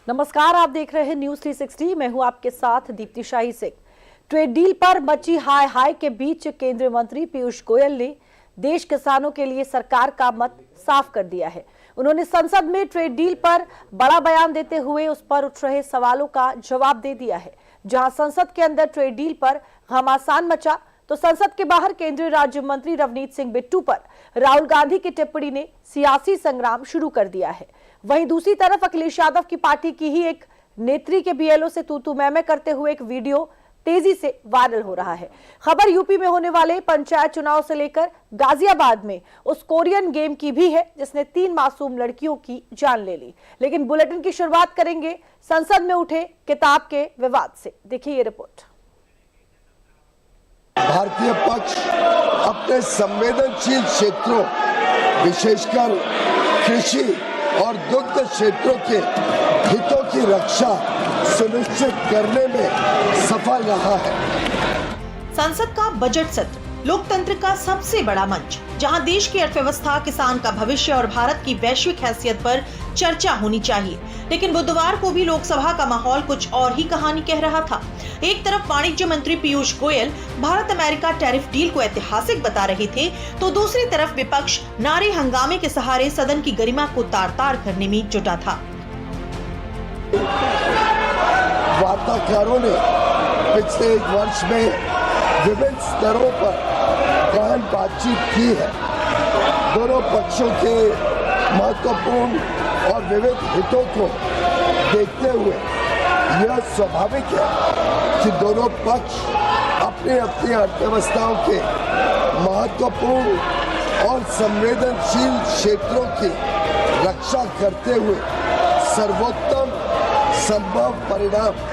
नमस्कार, आप देख रहे हैं न्यूज 360। मैं हूं आपके साथ दीप्ति शाही सिंह। ट्रेड डील पर मची हाय हाय के बीच केंद्रीय मंत्री पीयूष गोयल ने देश किसानों के लिए सरकार का मत साफ कर दिया है। उन्होंने संसद में ट्रेड डील पर बड़ा बयान देते हुए उस पर उठ रहे सवालों का जवाब दे दिया है। जहां संसद के अंदर ट्रेड डील पर घमासान मचा, तो संसद के बाहर केंद्रीय राज्य मंत्री रवनीत सिंह बिट्टू पर राहुल गांधी की टिप्पणी ने सियासी संग्राम शुरू कर दिया है। वहीं दूसरी तरफ अखिलेश यादव की पार्टी की ही एक नेत्री के बीएलओ से तू मैं करते हुए एक वीडियो तेजी से वायरल हो रहा है। खबर यूपी में होने वाले पंचायत चुनाव से लेकर गाजियाबाद में उस कोरियन गेम की भी है जिसने 3 मासूम लड़कियों की जान ले ली। लेकिन बुलेटिन की शुरुआत करेंगे संसद में उठे किताब के विवाद से। देखिए ये रिपोर्ट। भारतीय पक्ष अपने संवेदनशील क्षेत्रों विशेषकर कृषि और दुग्ध क्षेत्रों के हितों की रक्षा सुनिश्चित करने में सफल रहा है। संसद का बजट सत्र लोकतंत्र का सबसे बड़ा मंच, जहां देश की अर्थव्यवस्था, किसान का भविष्य और भारत की वैश्विक हैसियत पर चर्चा होनी चाहिए। लेकिन बुधवार को भी लोकसभा का माहौल कुछ और ही कहानी कह रहा था। एक तरफ वाणिज्य मंत्री Piyush Goyal Bharat America tariff deal को ऐतिहासिक बता रहे थे, तो दूसरी तरफ विपक्ष नारे हंगामे के सहारे सदन की गरिमा को तार-तार करने में जुटा था। वार्ताकारों ने पिछले 1 वर्ष में विभिन्न स्तरों पर गहन बातचीत की है। दोनों पक्षों के महत्वपूर्ण और विविध हितों को देखते हुए यह स्वाभाविक है कि दोनों पक्ष अपनी अपनी अर्थव्यवस्थाओं के महत्वपूर्ण और संवेदनशील क्षेत्रों की रक्षा करते हुए सर्वोत्तम संभव परिणाम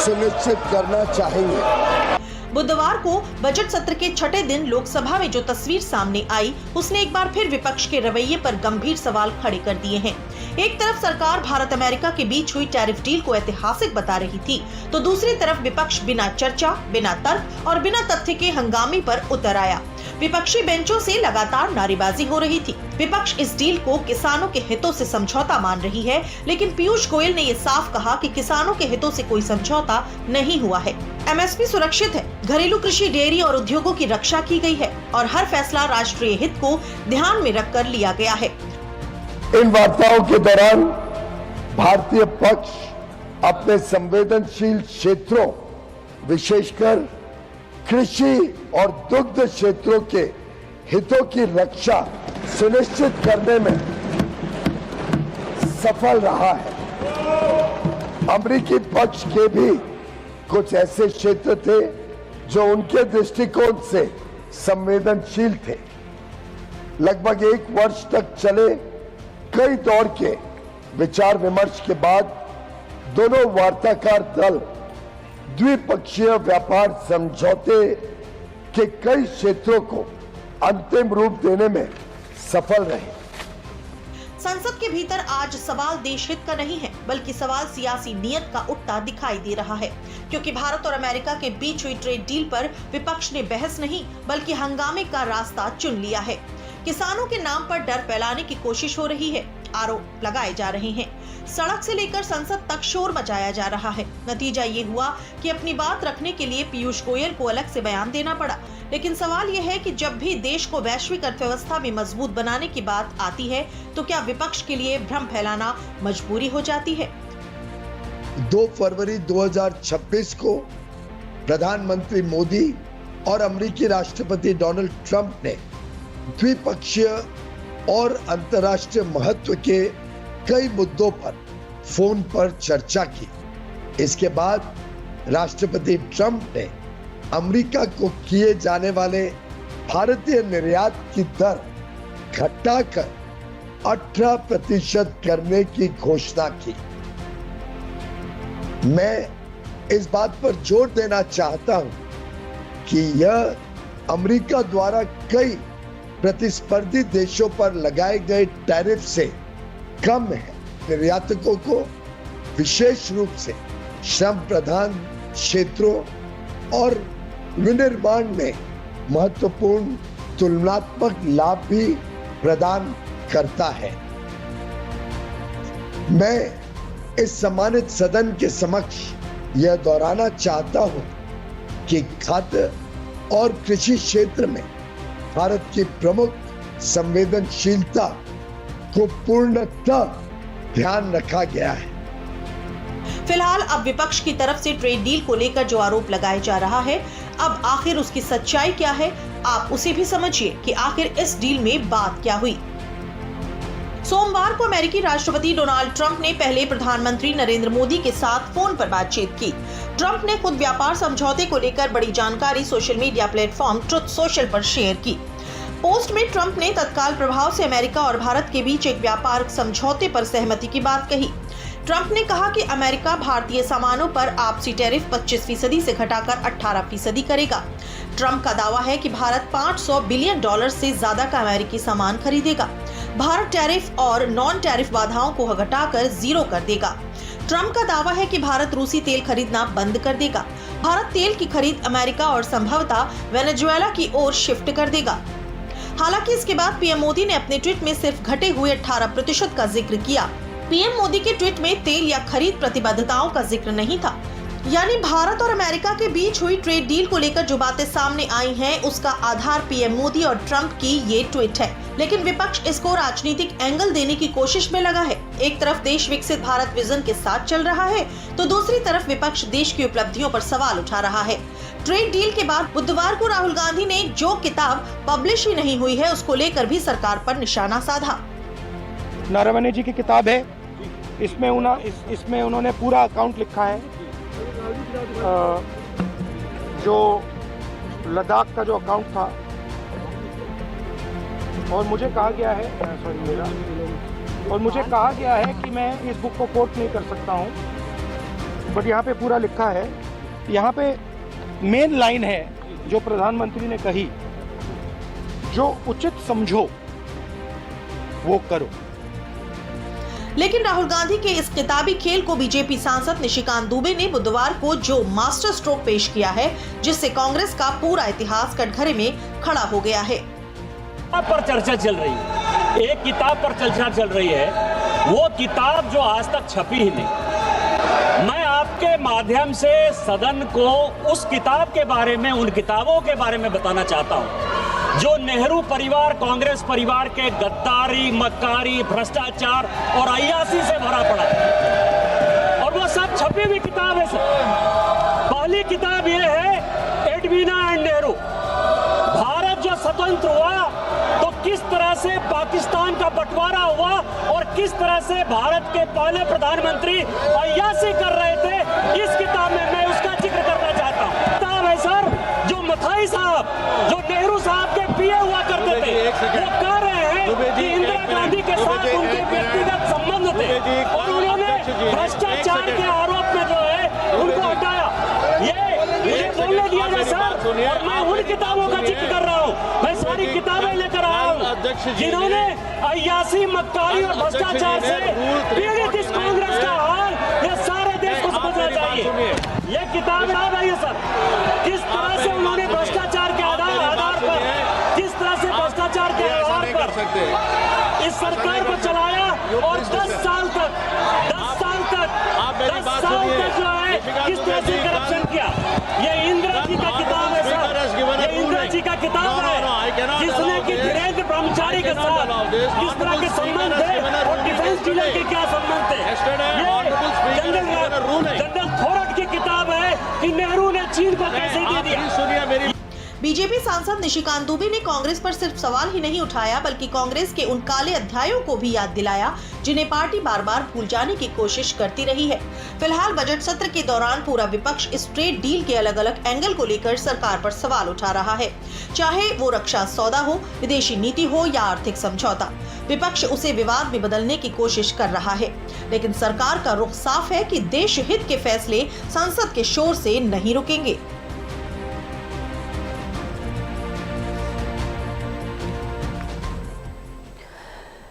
सुनिश्चित करना चाहेंगे। बुधवार को बजट सत्र के छठे दिन लोकसभा में जो तस्वीर सामने आई, उसने एक बार फिर विपक्ष के रवैये पर गंभीर सवाल खड़े कर दिए हैं। एक तरफ सरकार भारत अमेरिका के बीच हुई टैरिफ डील को ऐतिहासिक बता रही थी, तो दूसरी तरफ विपक्ष बिना चर्चा, बिना तर्क और बिना तथ्य के हंगामे पर उतर आया। विपक्षी बेंचों से लगातार नारेबाजी हो रही थी। विपक्ष इस डील को किसानों के हितों से समझौता मान रही है, लेकिन पीयूष गोयल ने ये साफ कहा कि किसानों के हितों से कोई समझौता नहीं हुआ है। एमएसपी सुरक्षित है, घरेलू कृषि, डेयरी और उद्योगों की रक्षा की गई है और हर फैसला राष्ट्रीय हित को ध्यान में रखकर लिया गया है। इन वार्ताओं के दौरान भारतीय पक्ष अपने संवेदनशील क्षेत्रों विशेषकर कृषि और दुग्ध क्षेत्रों के हितों की रक्षा सुनिश्चित करने में सफल रहा है। अमेरिकी पक्ष के भी कुछ ऐसे क्षेत्र थे जो उनके दृष्टिकोण से संवेदनशील थे। लगभग 1 वर्ष तक चले कई दौर के विचार विमर्श के बाद दोनों वार्ताकार दल द्विपक्षीय व्यापार समझौते के कई क्षेत्रों को अंतिम रूप देने में सफल रहे। संसद के भीतर आज सवाल देश हित का नहीं है, बल्कि सवाल सियासी नियत का उठता दिखाई दे रहा है, क्योंकि भारत और अमेरिका के बीच हुई ट्रेड डील पर विपक्ष ने बहस नहीं बल्कि हंगामे का रास्ता चुन लिया है। किसानों के नाम पर डर फैलाने की कोशिश हो रही है, आरोप लगाए जा रहे हैं, सड़क से लेकर संसद तक शोर मचाया जा रहा है। नतीजा ये हुआ कि अपनी बात रखने के लिए पीयूष गोयल को अलग से बयान देना पड़ा। लेकिन सवाल यह है कि जब भी देश को वैश्विक अर्थव्यवस्था में मजबूत बनाने की बात आती है, तो क्या विपक्ष के लिए भ्रम फैलाना मजबूरी हो जाती है? 2 फरवरी 2026 को प्रधानमंत्री मोदी और अमेरिकी राष्ट्रपति डोनाल्ड ट्रंप ने द्विपक्षीय और अंतर्राष्ट्रीय महत्व के कई मुद्दों पर फोन पर चर्चा की। इसके बाद राष्ट्रपति ट्रंप ने अमेरिका को किए जाने वाले भारतीय निर्यात की दर घटाकर 18% करने की घोषणा की। मैं इस बात पर जोर देना चाहता हूं कि यह अमेरिका द्वारा कई प्रतिस्पर्धी देशों पर लगाए गए टैरिफ से कम है। निर्यातकों को विशेष रूप से श्रम प्रधान क्षेत्रों और विनिर्माण में महत्वपूर्ण तुलनात्मक लाभ भी प्रदान करता है। मैं इस सम्मानित सदन के समक्ष यह दोहराना चाहता हूं कि खाद्य और कृषि क्षेत्र में भारत की प्रमुख संवेदनशीलता को पूर्णतः ध्यान रखा गया है। फिलहाल अब विपक्ष की तरफ से ट्रेड डील को लेकर जो आरोप लगाया जा रहा है, अब आखिर उसकी सच्चाई क्या है, आप उसे भी समझिए कि आखिर इस डील में बात क्या हुई। सोमवार को अमेरिकी राष्ट्रपति डोनाल्ड ट्रंप ने पहले प्रधानमंत्री नरेंद्र मोदी के साथ फोन पर बातचीत की। ट्रंप ने खुद व्यापार समझौते को लेकर बड़ी जानकारी social media platform truth social पर शेयर की। पोस्ट में ट्रंप ने तत्काल प्रभाव से अमेरिका और भारत के बीच एक व्यापार समझौते पर सहमति की बात कही। ट्रंप ने कहा कि अमेरिका भारतीय सामानों पर आपसी टैरिफ 25% से घटाकर 18% करेगा। ट्रंप का दावा है कि भारत $500 बिलियन से ज्यादा का अमेरिकी सामान खरीदेगा। भारत टैरिफ और नॉन टैरिफ बाधाओं को घटाकर 0 कर देगा। ट्रंप का दावा है कि भारत रूसी तेल खरीदना बंद कर देगा। भारत तेल की खरीद अमेरिका और संभवतः वेनेजुएला की ओर शिफ्ट कर देगा। हालांकि इसके बाद पीएम मोदी ने अपने ट्वीट में सिर्फ घटे हुए 18% का जिक्र किया। पीएम मोदी के ट्वीट में तेल या खरीद प्रतिबद्धताओं का जिक्र नहीं था। यानी भारत और अमेरिका के बीच हुई ट्रेड डील को लेकर जो बातें सामने आई हैं, उसका आधार पीएम मोदी और ट्रंप की ये ट्वीट है। लेकिन विपक्ष इसको राजनीतिक एंगल देने की कोशिश में लगा है। एक तरफ देश विकसित भारत विजन के साथ चल रहा है, तो दूसरी तरफ विपक्ष देश की उपलब्धियों पर सवाल उठा रहा है। ट्रेड डील के बाद बुधवार को राहुल गांधी ने जो किताब पब्लिश ही नहीं हुई है, उसको लेकर भी सरकार पर निशाना साधा। नारावने जी की किताब है, इसमें उन्होंने पूरा अकाउंट लिखा है। जो लद्दाख का जो अकाउंट था, और मुझे कहा गया है कि मैं इस बुक को कोट नहीं कर सकता हूँ, बट यहाँ पे पूरा लिखा है। यहाँ पे मेन लाइन है जो प्रधानमंत्री ने कही, जो उचित समझो वो करो। लेकिन राहुल गांधी के इस किताबी खेल को बीजेपी सांसद निशिकांत दुबे ने बुधवार को जो मास्टर स्ट्रोक पेश किया है, जिससे कांग्रेस का पूरा इतिहास कटघरे में खड़ा हो गया है। पर चर्चा चल रही है, एक किताब पर चर्चा चल रही है, वो किताब जो आज तक छपी ही नहीं। मैं आपके माध्यम से सदन को उस किताब के बारे में, उन किताबों के बारे में बताना चाहता हूं जो नेहरू परिवार, कांग्रेस परिवार के गद्दारी, मक्कारी, भ्रष्टाचार और अय्यासी से भरा पड़ा है, और वो सब छपी हुई किताब है। पहली किताब ये है एडवीना एंड नेहरू। भारत जो स्वतंत्र हुआ तो किस तरह से पाकिस्तान का बंटवारा हुआ और किस तरह से भारत के पहले प्रधानमंत्री अय्यासी कर रहे थे, इस किताब में मैं उसका जिक्र करना चाहता हूँ। किताब है सर, जो मथाई साहब, जो नेहरू साहब के पीए हुआ करते थे, वो कह रहे हैं कि इंदिरा गांधी के साथ उनके व्यक्तिगत संबंध थे और उन्होंने भ्रष्टाचार के आरोप में जो है उनको हटाया। ये मुझे बोलने दिया जाए सर, और मैं उन किताबों का जिक्र कर रहा हूँ। मैं सारी किताबें लेकर आया हूँ जिन्होंने अय्यासी, मक्कारी और भ्रष्टाचार से पीड़ित इस कांग्रेस का हाल ये सारे देश को समझना चाहिए। ये किताब है ये सर, किस तरह से उन्होंने भ्रष्टाचार के आधार पर, किस तरह से भ्रष्टाचार के आधार पर इस सरकार को चलाया और 10 साल तक जो है किस तरह से करप्शन किया। ये इंदिरा जी का किताब है सर, ये इंदिरा जी का किताब है, जिसने कि धीरेन्द्र ब्रह्मचारी के साथ किस तरह के संबंध थे और डिफेंस डीलर के क्या संबंध थे। जनरल थोरट की किताब है कि नेहरू ने चीन को कैसे दे दिया। बीजेपी सांसद निशिकांत दुबे ने कांग्रेस पर सिर्फ सवाल ही नहीं उठाया, बल्कि कांग्रेस के उन काले अध्यायों को भी याद दिलाया जिन्हें पार्टी बार बार भूल जाने की कोशिश करती रही है। फिलहाल बजट सत्र के दौरान पूरा विपक्ष इस ट्रेड डील के अलग अलग एंगल को लेकर सरकार पर सवाल उठा रहा है, चाहे वो रक्षा सौदा हो, विदेशी नीति हो या आर्थिक समझौता। विपक्ष उसे विवाद में बदलने की कोशिश कर रहा है, लेकिन सरकार का रुख साफ है कि देश हित के फैसले संसद के शोर से नहीं रुकेंगे।